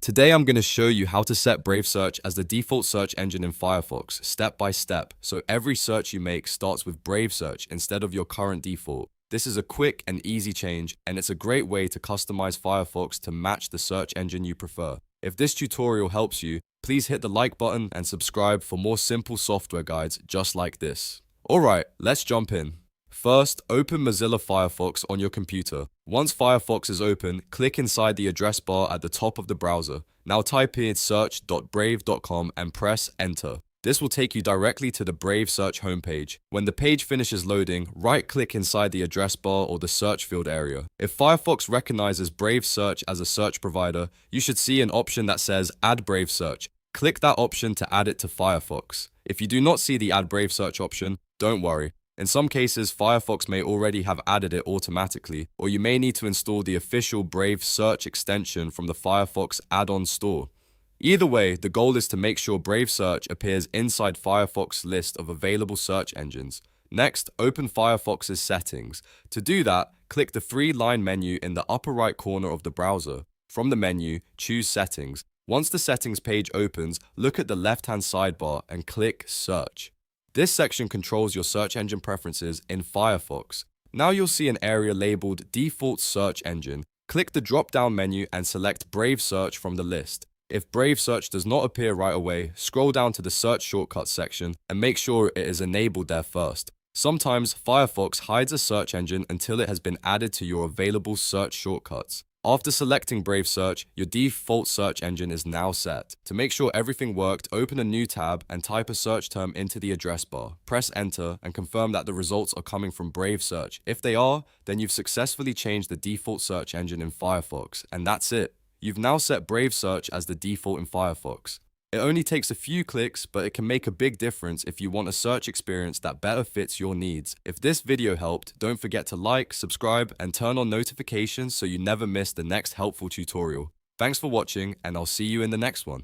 Today I'm going to show you how to set Brave Search as the default search engine in Firefox, step by step, so every search you make starts with Brave Search instead of your current default. This is a quick and easy change, and it's a great way to customize Firefox to match the search engine you prefer. If this tutorial helps you, please hit the like button and subscribe for more simple software guides just like this. Alright, let's jump in. First, open Mozilla Firefox on your computer. Once Firefox is open, click inside the address bar at the top of the browser. Now type in search.brave.com and press enter. This will take you directly to the Brave Search homepage. When the page finishes loading, right-click inside the address bar or the search field area. If Firefox recognizes Brave Search as a search provider, you should see an option that says Add Brave Search. Click that option to add it to Firefox. If you do not see the Add Brave Search option, don't worry. In some cases, Firefox may already have added it automatically, or you may need to install the official Brave Search extension from the Firefox add-on store. Either way, the goal is to make sure Brave Search appears inside Firefox's list of available search engines. Next, open Firefox's settings. To do that, click the three-line menu in the upper right corner of the browser. From the menu, choose Settings. Once the settings page opens, look at the left-hand sidebar and click Search. This section controls your search engine preferences in Firefox. Now you'll see an area labeled Default Search Engine. Click the drop-down menu and select Brave Search from the list. If Brave Search does not appear right away, scroll down to the Search Shortcuts section and make sure it is enabled there first. Sometimes Firefox hides a search engine until it has been added to your available search shortcuts. After selecting Brave Search, your default search engine is now set. To make sure everything worked, open a new tab and type a search term into the address bar. Press enter and confirm that the results are coming from Brave Search. If they are, then you've successfully changed the default search engine in Firefox, and that's it. You've now set Brave Search as the default in Firefox. It only takes a few clicks, but it can make a big difference if you want a search experience that better fits your needs. If this video helped, don't forget to like, subscribe, and turn on notifications so you never miss the next helpful tutorial. Thanks for watching, and I'll see you in the next one.